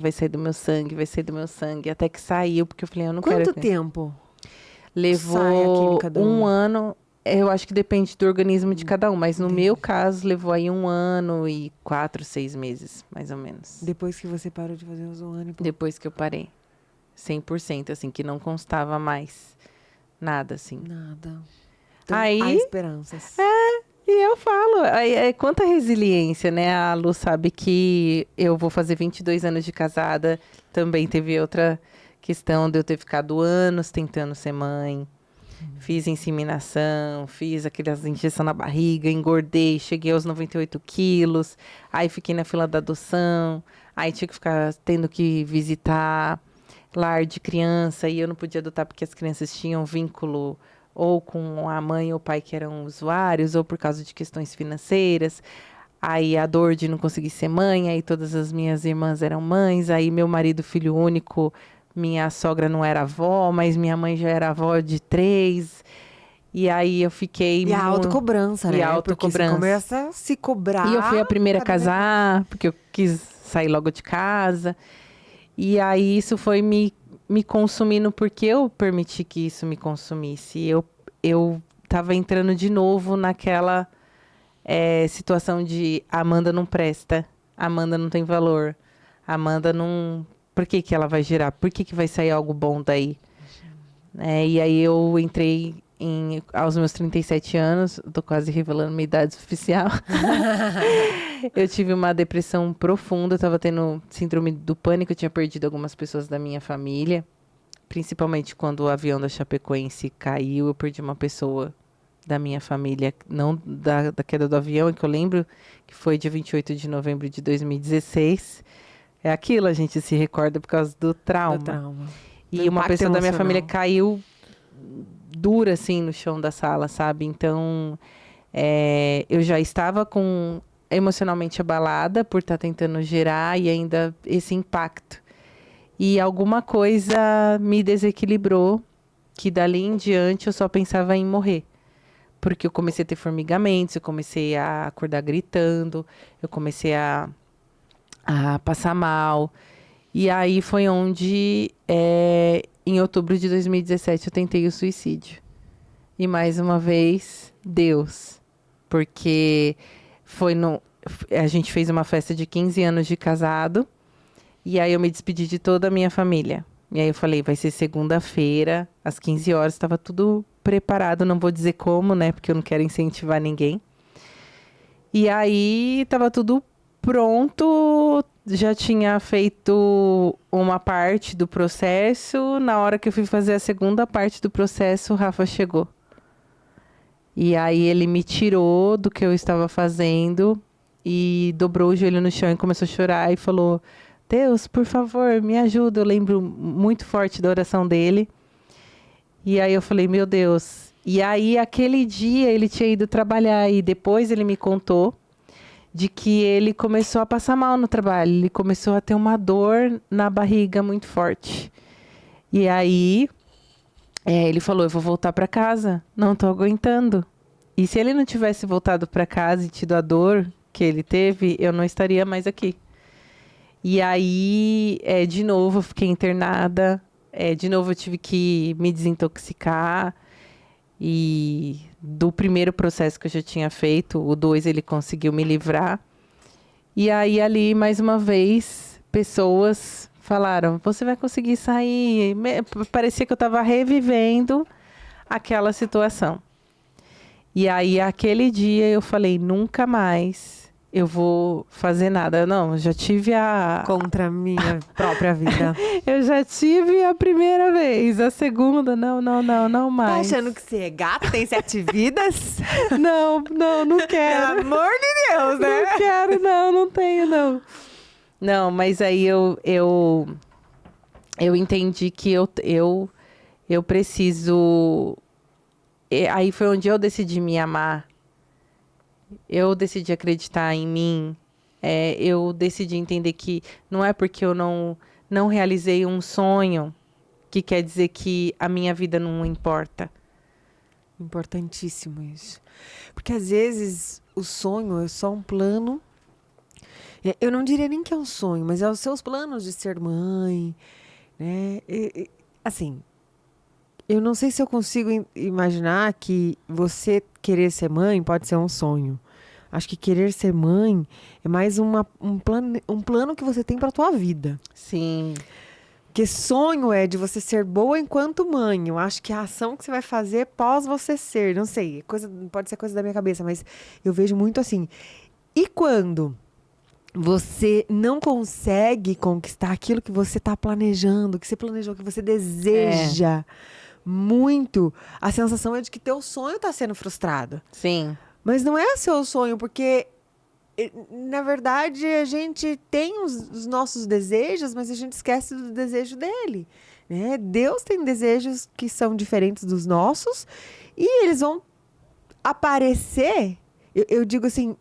Até que saiu, porque eu falei, eu não quero. Quanto tempo? Levou 1 ano. Eu acho que depende do organismo de cada um. Mas no meu caso, levou aí 1 ano e 4, 6 meses, mais ou menos. Depois que você parou de fazer o Zoane? Depois que eu parei. 100%, assim, que não constava mais nada, assim. Nada. Então, aí, há esperanças. E eu falo, quanta resiliência, né? A Lu sabe que eu vou fazer 22 anos de casada. Também teve outra questão de eu ter ficado anos tentando ser mãe. Fiz inseminação, fiz aquelas injeções na barriga, engordei, cheguei aos 98 quilos. Aí fiquei na fila da adoção. Aí tinha que ficar tendo que visitar lar de criança. E eu não podia adotar porque as crianças tinham vínculo ou com a mãe ou o pai que eram usuários, ou por causa de questões financeiras. Aí a dor de não conseguir ser mãe, aí todas as minhas irmãs eram mães, aí meu marido, filho único, minha sogra não era avó, mas minha mãe já era avó de 3. E aí eu fiquei... E a autocobrança, né? E a autocobrança. Porque você começa a se cobrar. E eu fui a primeira a casar, porque eu quis sair logo de casa. E aí isso foi me consumindo, porque eu permiti que isso me consumisse. Eu tava entrando de novo naquela situação de Amanda não presta, Amanda não tem valor, Amanda não... Por que ela vai girar? Por que vai sair algo bom daí? E aí eu entrei aos meus 37 anos, tô quase revelando minha idade oficial. Eu tive uma depressão profunda, eu tava tendo síndrome do pânico, eu tinha perdido algumas pessoas da minha família, principalmente quando o avião da Chapecoense caiu, eu perdi uma pessoa da minha família, não da queda do avião, que eu lembro que foi dia 28 de novembro de 2016. É aquilo, a gente se recorda por causa do trauma. E uma pessoa da minha família caiu dura, assim, no chão da sala, sabe? Então, eu já estava emocionalmente abalada por estar tentando gerar e ainda esse impacto. E alguma coisa me desequilibrou, que dali em diante eu só pensava em morrer. Porque eu comecei a ter formigamentos, eu comecei a acordar gritando, eu comecei a passar mal. E aí foi onde, em outubro de 2017, eu tentei o suicídio. E mais uma vez, Deus. Porque a gente fez uma festa de 15 anos de casado. E aí eu me despedi de toda a minha família. E aí eu falei, vai ser segunda-feira, às 15 horas. Estava tudo preparado, não vou dizer como, né? Porque eu não quero incentivar ninguém. E aí estava tudo pronto, já tinha feito uma parte do processo. Na hora que eu fui fazer a segunda parte do processo, o Rafa chegou. E aí ele me tirou do que eu estava fazendo e dobrou o joelho no chão e começou a chorar e falou, Deus, por favor, me ajuda. Eu lembro muito forte da oração dele. E aí eu falei, meu Deus, E aí, aquele dia, ele tinha ido trabalhar e depois ele me contou de que ele começou a passar mal no trabalho. Ele começou a ter uma dor na barriga muito forte. E aí, ele falou, eu vou voltar para casa, não tô aguentando. E se ele não tivesse voltado para casa e tido a dor que ele teve, eu não estaria mais aqui. E aí, de novo, eu fiquei internada. De novo, eu tive que me desintoxicar. E do primeiro processo que eu já tinha feito, o 2, ele conseguiu me livrar. E aí, ali, mais uma vez, pessoas falaram, você vai conseguir sair. Parecia que eu estava revivendo aquela situação. E aí, aquele dia, eu falei, nunca mais eu vou fazer nada. Não, já tive Contra a minha própria vida. Eu já tive a primeira vez. A segunda, não mais. Tá achando que você é gato, tem 7 vidas? Não quero. Pelo amor de Deus, né? Não quero, não tenho, não. Não, mas aí eu entendi que eu preciso... Aí foi onde eu decidi me amar. Eu decidi acreditar em mim. Eu decidi entender que não é porque eu não realizei um sonho que quer dizer que a minha vida não importa. Importantíssimo isso. Porque às vezes o sonho é só um plano. Eu não diria nem que é um sonho, mas é os seus planos de ser mãe, né? Assim, eu não sei se eu consigo imaginar que você querer ser mãe pode ser um sonho. Acho que querer ser mãe é mais um plano que você tem para a tua vida. Sim. Porque sonho é de você ser boa enquanto mãe. Eu acho que a ação que você vai fazer pós você ser. Não sei, pode ser coisa da minha cabeça, mas eu vejo muito assim. E quando você não consegue conquistar aquilo que você está planejando, que você planejou, que você deseja muito, a sensação é de que teu sonho está sendo frustrado. Sim. Mas não é seu sonho, porque, na verdade, a gente tem os nossos desejos, mas a gente esquece do desejo dele, né? Deus tem desejos que são diferentes dos nossos e eles vão aparecer, eu digo assim,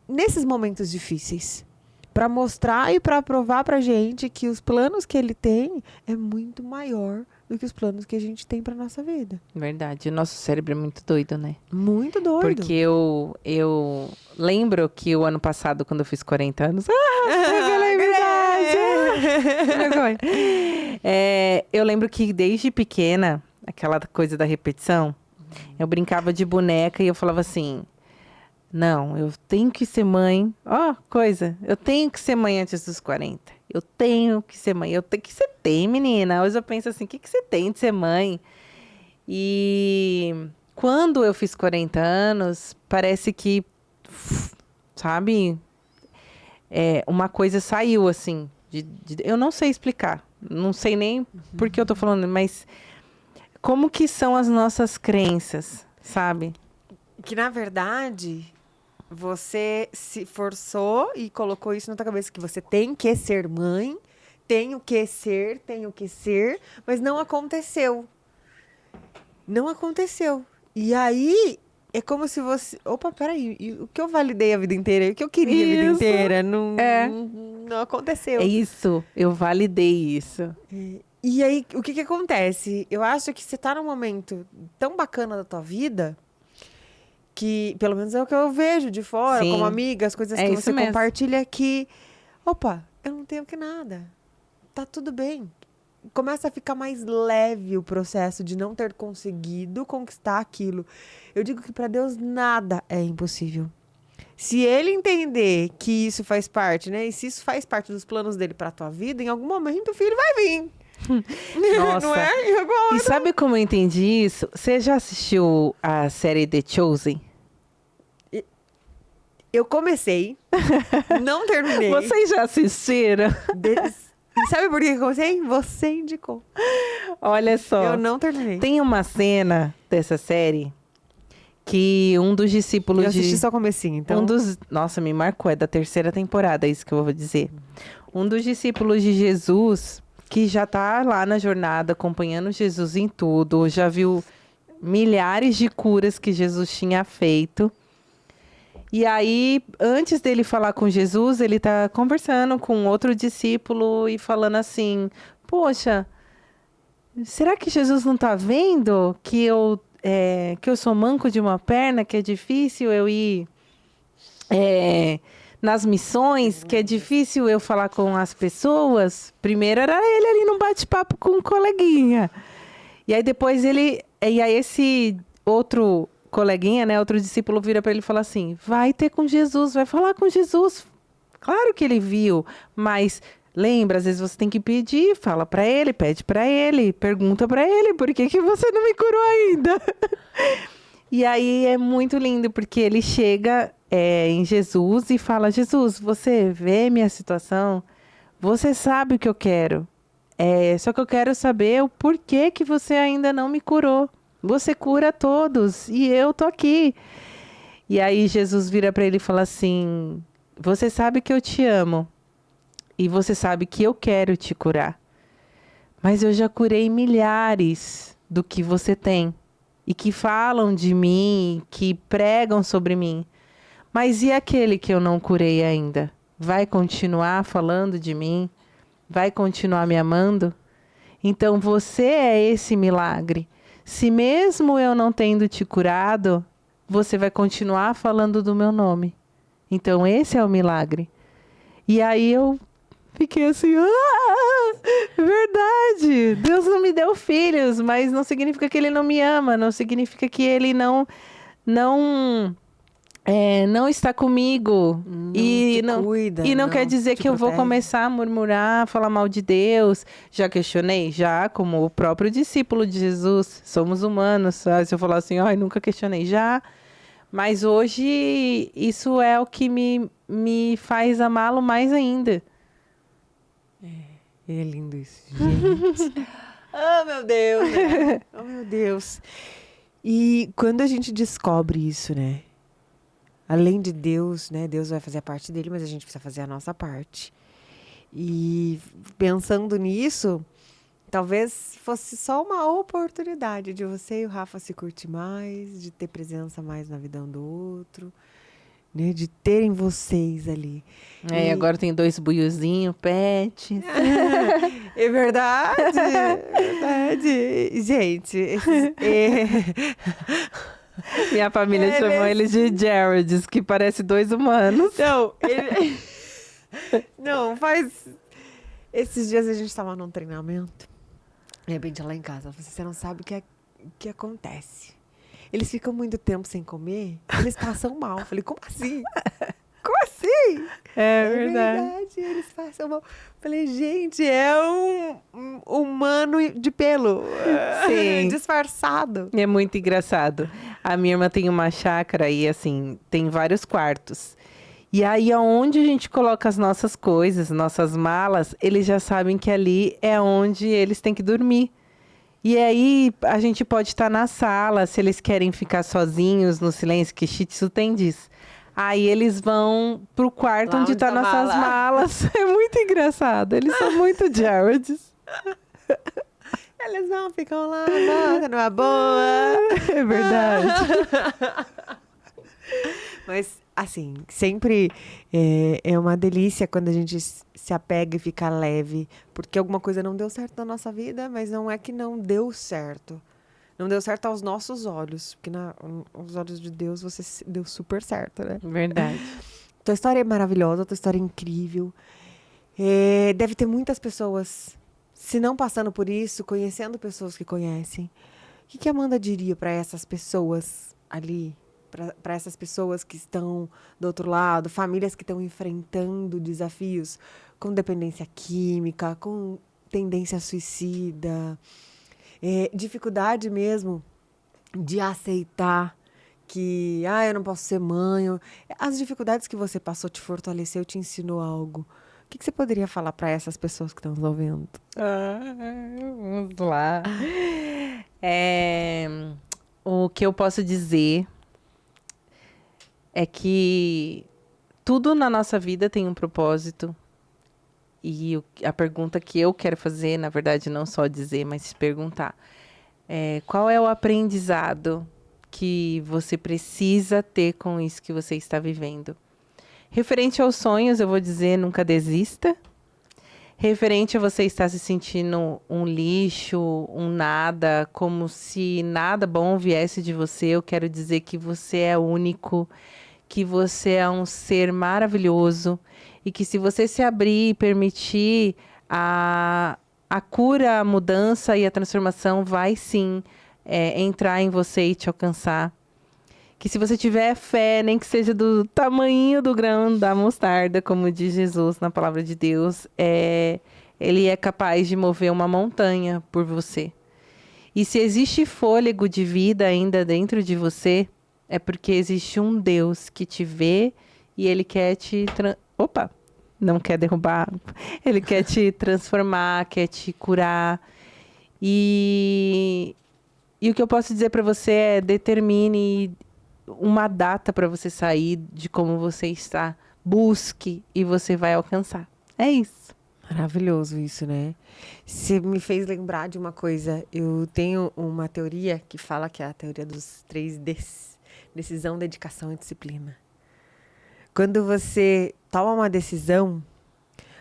nesses momentos difíceis, para mostrar e para provar pra gente que os planos que ele tem é muito maior do que os planos que a gente tem pra nossa vida. Verdade. O nosso cérebro é muito doido, né? Muito doido. Porque eu lembro que o ano passado, quando eu fiz 40 anos... eu lembro que desde pequena, aquela coisa da repetição, eu brincava de boneca e eu falava assim... Não, eu tenho que ser mãe. Eu tenho que ser mãe antes dos 40. Eu tenho que ser mãe. O que você tem, menina? Hoje eu penso assim, o que você tem de ser mãe? E quando eu fiz 40 anos, parece que, sabe? Uma coisa saiu, assim. Eu não sei explicar. Não sei nem por que eu tô falando, mas como que são as nossas crenças, sabe? Que, na verdade... Você se forçou e colocou isso na tua cabeça, que você tem que ser mãe, tenho que ser, mas não aconteceu. Não aconteceu. E aí, é como se você... Opa, peraí, o que eu validei a vida inteira, o que eu queria a vida inteira, não aconteceu. É isso, eu validei isso. E aí, o que acontece? Eu acho que você tá num momento tão bacana da tua vida... que, pelo menos é o que eu vejo de fora, Sim, como amiga, as coisas que você mesmo. compartilha, que, opa, eu não tenho que nada, tá tudo bem. Começa a ficar mais leve o processo de não ter conseguido conquistar aquilo. Eu digo que para Deus nada é impossível. Se ele entender que isso faz parte, né, e se isso faz parte dos planos dele para tua vida, em algum momento o filho vai vir. Nossa. Não é? E sabe como eu entendi isso? Você já assistiu a série The Chosen? Eu comecei, não terminei. Vocês já assistiram? E sabe por que eu comecei? Você indicou. Olha só. Eu não terminei. Tem uma cena dessa série que um dos discípulos eu assisti só o comecinho, então... Nossa, me marcou. É da 3ª temporada, é isso que eu vou dizer. Um dos discípulos de Jesus... que já tá lá na jornada, acompanhando Jesus em tudo, já viu milhares de curas que Jesus tinha feito. E aí, antes dele falar com Jesus, ele está conversando com outro discípulo e falando assim: poxa, será que Jesus não está vendo que eu sou manco de uma perna, que é difícil eu ir nas missões, que é difícil eu falar com as pessoas? Primeiro era ele ali no bate-papo com um coleguinha. E aí depois esse outro coleguinha, né, outro discípulo vira para ele e fala assim: vai ter com Jesus, vai falar com Jesus. Claro que ele viu, mas lembra, às vezes você tem que pedir, fala para ele, pede para ele, pergunta para ele, por que você não me curou ainda? E aí é muito lindo, porque ele chega em Jesus e fala: Jesus, você vê minha situação? Você sabe o que eu quero. Só que eu quero saber o porquê que você ainda não me curou. Você cura todos e eu tô aqui. E aí Jesus vira para ele e fala assim: você sabe que eu te amo e você sabe que eu quero te curar. Mas eu já curei milhares do que você tem e que falam de mim, que pregam sobre mim. Mas e aquele que eu não curei ainda? Vai continuar falando de mim? Vai continuar me amando? Então você é esse milagre. Se mesmo eu não tendo te curado, você vai continuar falando do meu nome. Então esse é o milagre. E aí eu fiquei assim: verdade, Deus não me deu filhos, mas não significa que ele não me ama, não significa que ele não está comigo. Cuida, não quer dizer que eu vou começar a murmurar, falar mal de Deus. Já questionei? Já, como o próprio discípulo de Jesus. Somos humanos. Sabe? Se eu falar assim, nunca questionei. Já. Mas hoje isso é o que me faz amá-lo mais ainda. É lindo isso, gente. Oh, meu Deus, né? Oh, meu Deus. E quando a gente descobre isso, né? Além de Deus, né? Deus vai fazer a parte dele, mas a gente precisa fazer a nossa parte. E pensando nisso, talvez fosse só uma oportunidade de você e o Rafa se curtir mais, de ter presença mais na vida um do outro, né? De terem vocês ali. E agora tem 2 buiozinhos, pets. É verdade, é verdade. Gente, minha família chamou eles de Jareds, que parece 2 humanos. Não, faz... Esses dias a gente estava num treinamento, de repente lá em casa, você não sabe o que acontece. Eles ficam muito tempo sem comer, eles passam mal. Eu falei, como assim? Como assim? É verdade. Eles passam mal. Falei, gente, é um humano de pelo. Sim. Disfarçado. É muito engraçado. A minha irmã tem uma chácara e, assim, tem vários quartos. E aí, aonde a gente coloca as nossas coisas, nossas malas, eles já sabem que ali é onde eles têm que dormir. E aí, a gente pode estar na sala, se eles querem ficar sozinhos, no silêncio, que Shih Tzu tem disso. Aí eles vão pro quarto onde tá nossas malas. É muito engraçado. Eles são muito Jareds. Eles não ficam lá, numa boa. É verdade. Mas, assim, sempre é uma delícia quando a gente se apega e fica leve. Porque alguma coisa não deu certo na nossa vida, mas não é que não deu certo. Não deu certo aos nossos olhos. Porque aos olhos de Deus você deu super certo, né? Verdade. Tua história é maravilhosa, tua história é incrível. Deve ter muitas pessoas, se não passando por isso, conhecendo pessoas que conhecem. O que a Amanda diria para essas pessoas ali? Para essas pessoas que estão do outro lado, famílias que estão enfrentando desafios com dependência química, com tendência suicida, dificuldade mesmo de aceitar que, eu não posso ser mãe. As dificuldades que você passou te fortaleceu, te ensinou algo. O que você poderia falar para essas pessoas que estão nos ouvindo? Vamos lá. O que eu posso dizer é que tudo na nossa vida tem um propósito. E a pergunta que eu quero fazer, na verdade, não só dizer, mas se perguntar. Qual é o aprendizado que você precisa ter com isso que você está vivendo? Referente aos sonhos, eu vou dizer, nunca desista. Referente a você estar se sentindo um lixo, um nada, como se nada bom viesse de você, eu quero dizer que você é único, que você é um ser maravilhoso e que se você se abrir e permitir a cura, a mudança e a transformação vai sim entrar em você e te alcançar. Que se você tiver fé, nem que seja do tamanho do grão da mostarda, como diz Jesus na palavra de Deus, ele é capaz de mover uma montanha por você. E se existe fôlego de vida ainda dentro de você, é porque existe um Deus que te vê e ele quer te... Opa! Não quer derrubar. Ele quer te transformar, quer te curar. E o que eu posso dizer para você é determine uma data para você sair de como você está. Busque e você vai alcançar. É isso. Maravilhoso isso, né? Você me fez lembrar de uma coisa. Eu tenho uma teoria que fala que é a teoria dos 3Ds. Decisão, dedicação e disciplina. Quando você toma uma decisão,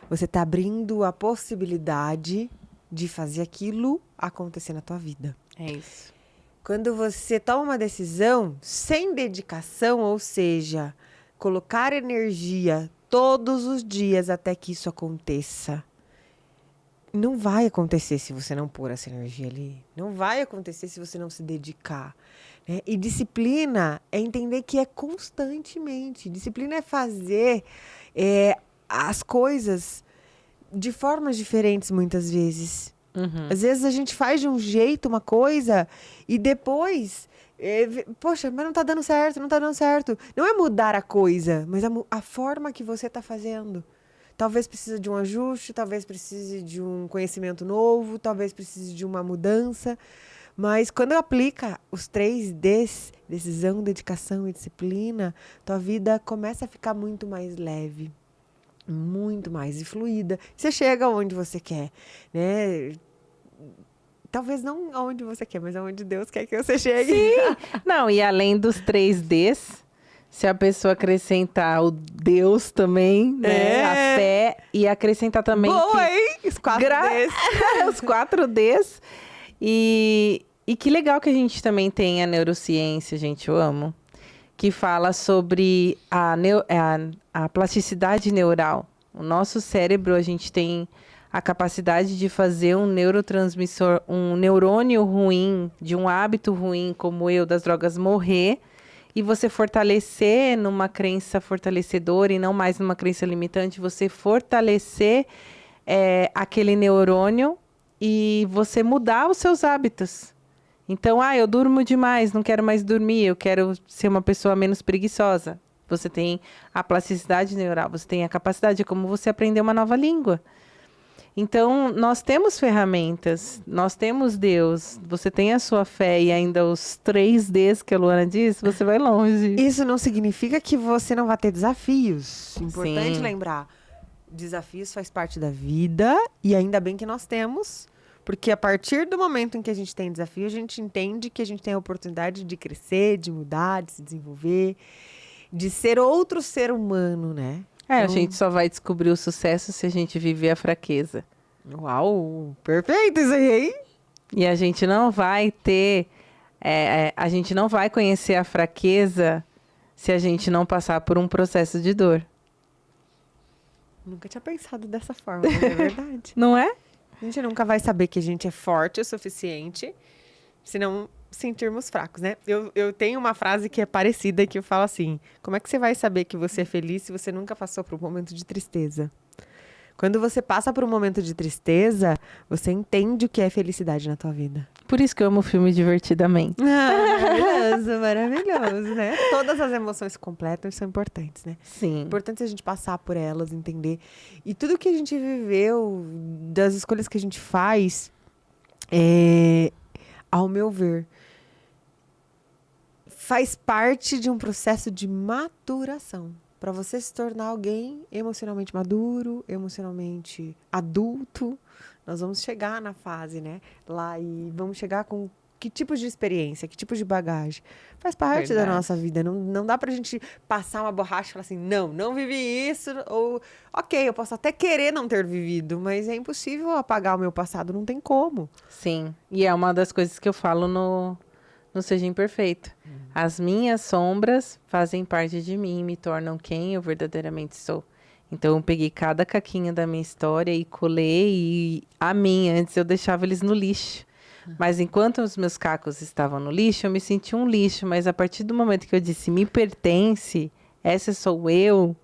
você está abrindo a possibilidade de fazer aquilo acontecer na tua vida. É isso. Quando você toma uma decisão sem dedicação, ou seja, colocar energia todos os dias até que isso aconteça, não vai acontecer se você não pôr essa energia ali. Não vai acontecer se você não se dedicar. Né? E disciplina é entender que é constantemente. Disciplina é fazer as coisas de formas diferentes muitas vezes. Às vezes a gente faz de um jeito uma coisa e depois, poxa, mas não tá dando certo, não tá dando certo. Não é mudar a coisa, mas a forma que você tá fazendo. Talvez precise de um ajuste, talvez precise de um conhecimento novo, talvez precise de uma mudança. Mas quando aplica os 3Ds, decisão, dedicação e disciplina, tua vida começa a ficar muito mais leve. Muito mais fluida. Você chega onde você quer, né? Talvez não aonde você quer, mas aonde Deus quer que você chegue. Sim. Não, e além dos 3Ds, se a pessoa acrescentar o Deus também, né? A fé e acrescentar também Boa, hein? Os 4Ds. os 4Ds. E que legal que a gente também tem a neurociência, gente, eu amo, que fala sobre a plasticidade neural. O nosso cérebro, a gente tem a capacidade de fazer um neurotransmissor, um neurônio ruim, de um hábito ruim, como das drogas, morrer, e você fortalecer numa crença fortalecedora e não mais numa crença limitante, você fortalecer aquele neurônio e você mudar os seus hábitos. Então, eu durmo demais, não quero mais dormir, eu quero ser uma pessoa menos preguiçosa. Você tem a plasticidade neural, você tem a capacidade, é como você aprender uma nova língua. Então, nós temos ferramentas, nós temos Deus, você tem a sua fé e ainda os 3Ds que a Luana disse, você vai longe. Isso não significa que você não vai ter desafios. Importante Sim. lembrar. Desafios faz parte da vida e ainda bem que nós temos, porque a partir do momento em que a gente tem desafio, a gente entende que a gente tem a oportunidade de crescer, de mudar, de se desenvolver, de ser outro ser humano, né? A gente só vai descobrir o sucesso se a gente viver a fraqueza. Uau, perfeito isso aí, hein? E a gente não vai ter, a gente não vai conhecer a fraqueza se a gente não passar por um processo de dor. Nunca tinha pensado dessa forma, mas é verdade. Não é? A gente nunca vai saber que a gente é forte o suficiente se não sentirmos fracos, né? Eu tenho uma frase que é parecida, que eu falo assim: como é que você vai saber que você é feliz se você nunca passou por um momento de tristeza? Quando você passa por um momento de tristeza, você entende o que é felicidade na tua vida. Por isso que eu amo o filme Divertidamente. Maravilhoso, maravilhoso, né? Todas as emoções se completam e são importantes, né? Sim. Importante a gente passar por elas, entender. E tudo que a gente viveu, das escolhas que a gente faz, ao meu ver, faz parte de um processo de maturação. Para você se tornar alguém emocionalmente maduro, emocionalmente adulto, nós vamos chegar na fase, né? Lá e vamos chegar com que tipo de experiência, que tipo de bagagem. Faz parte da nossa vida. Não dá pra gente passar uma borracha e falar assim, não vivi isso. Ou, ok, eu posso até querer não ter vivido, mas é impossível apagar o meu passado, não tem como. Sim, e é uma das coisas que eu falo no Seja Imperfeito. As minhas sombras fazem parte de mim e me tornam quem eu verdadeiramente sou. Então, eu peguei cada caquinho da minha história e colei e a mim. Antes eu deixava eles no lixo. Mas enquanto os meus cacos estavam no lixo, eu me senti um lixo. Mas a partir do momento que eu disse, me pertence, essa sou eu,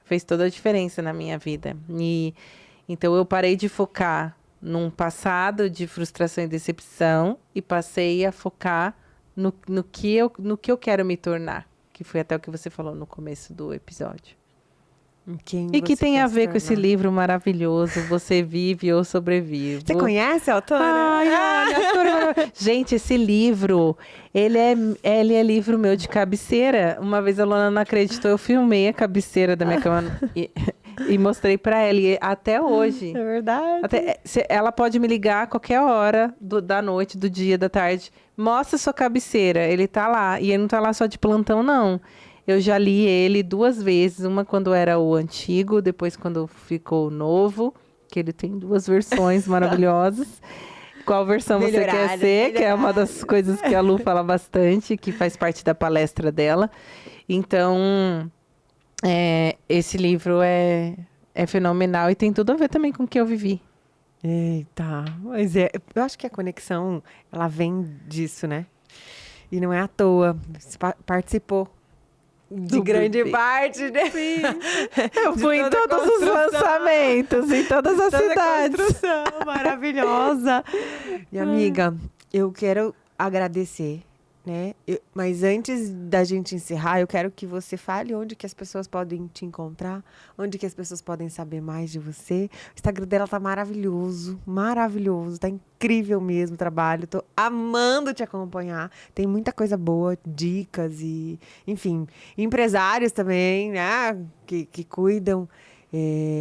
fez toda a diferença na minha vida. E então eu parei de focar num passado de frustração e decepção e passei a focar no que eu quero me tornar. Que foi até o que você falou no começo do episódio. E que tem a ver com esse livro maravilhoso, Você Vive ou Sobrevive. Você conhece a autora? Ai, olha, a autora. Gente, esse livro, ele é livro meu de cabeceira. Uma vez a Luana não acreditou, eu filmei a cabeceira da minha cama e mostrei pra ela. E até hoje. É verdade. Ela pode me ligar a qualquer hora da noite, do dia, da tarde. Mostra sua cabeceira, ele tá lá. E ele não tá lá só de plantão, não. Eu já li ele 2 vezes, uma quando era o antigo, depois quando ficou o novo, que ele tem 2 versões maravilhosas. Qual versão você quer ser, que é uma das coisas que a Lu fala bastante, que faz parte da palestra dela. Então, esse livro é fenomenal e tem tudo a ver também com o que eu vivi. Eita, mas eu acho que a conexão, ela vem disso, né? E não é à toa, você participou. De grande parte, né? Sim. Eu fui em todos os lançamentos, em todas as cidades. Construção maravilhosa. Minha amiga, eu quero agradecer, né? Mas antes da gente encerrar, eu quero que você fale onde que as pessoas podem te encontrar, onde que as pessoas podem saber mais de você. O Instagram dela tá maravilhoso, maravilhoso, tá incrível mesmo o trabalho. Tô amando te acompanhar. Tem muita coisa boa, dicas e, enfim, empresários também, né? Que cuidam.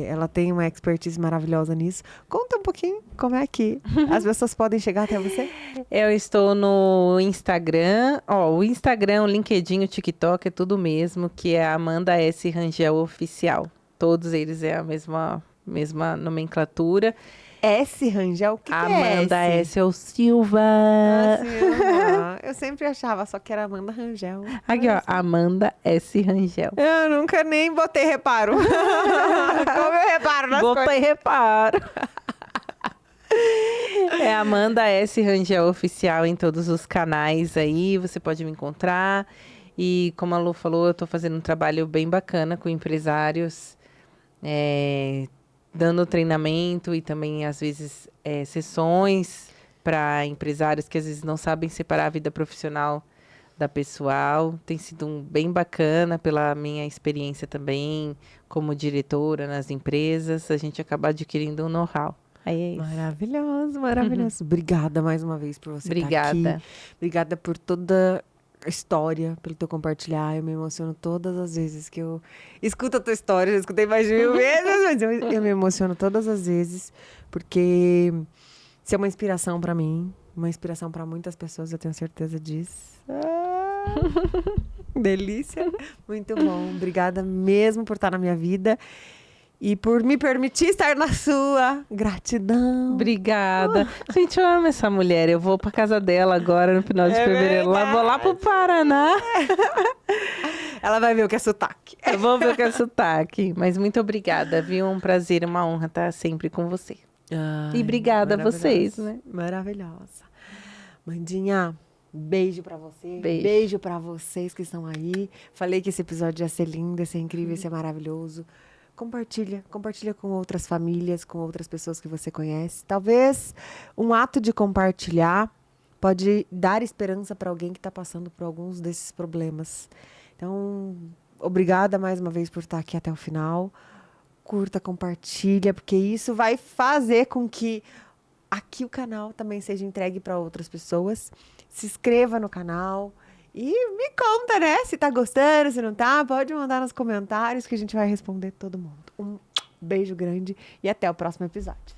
Ela tem uma expertise maravilhosa nisso. Conta um pouquinho como é que as pessoas podem chegar até você. Eu estou no Instagram. O Instagram, o LinkedIn, o TikTok, é tudo mesmo, que é Amanda S. Rangel Oficial. Todos eles é a mesma nomenclatura. S. Rangel? O que é Amanda S? É o Silva. Silva. Eu sempre achava só que era Amanda Rangel. Aqui, ó, Amanda S. Rangel. Eu nunca nem botei reparo. Como eu reparo nas coisas? Botei reparo. É Amanda S. Rangel Oficial em todos os canais aí, você pode me encontrar. E como a Lu falou, eu tô fazendo um trabalho bem bacana com empresários, dando treinamento e também, às vezes, sessões para empresários que às vezes não sabem separar a vida profissional da pessoal. Tem sido bem bacana pela minha experiência também como diretora nas empresas. A gente acaba adquirindo um know-how. Aí é isso. Maravilhoso, maravilhoso. Obrigada mais uma vez por você estar aqui. Obrigada por toda a história, pelo teu compartilhar. Eu me emociono todas as vezes que eu escuto a tua história. Eu escutei mais de 1000 vezes, mas eu me emociono todas as vezes, porque você é uma inspiração para mim, uma inspiração para muitas pessoas, eu tenho certeza disso. Delícia. Muito bom. Obrigada mesmo por estar na minha vida. E por me permitir estar na sua. Gratidão. Obrigada. Gente, eu amo essa mulher. Eu vou pra casa dela agora no final de fevereiro. Vou lá pro Paraná. Ela vai ver o que é sotaque. Eu vou ver o que é sotaque. Mas muito obrigada, viu? Um prazer, uma honra estar sempre com você. Ai, e obrigada a vocês, né? Maravilhosa. Mandinha, beijo pra você. Beijo Pra vocês que estão aí. Falei que esse episódio ia ser lindo, ia ser incrível, ia ser maravilhoso. Compartilha com outras famílias, com outras pessoas que você conhece. Talvez um ato de compartilhar pode dar esperança para alguém que está passando por alguns desses problemas. Então, obrigada mais uma vez por estar aqui até o final. Curta, compartilha, porque isso vai fazer com que aqui o canal também seja entregue para outras pessoas. Se inscreva no canal. E me conta, né? Se tá gostando, se não tá, pode mandar nos comentários que a gente vai responder todo mundo. Um beijo grande e até o próximo episódio.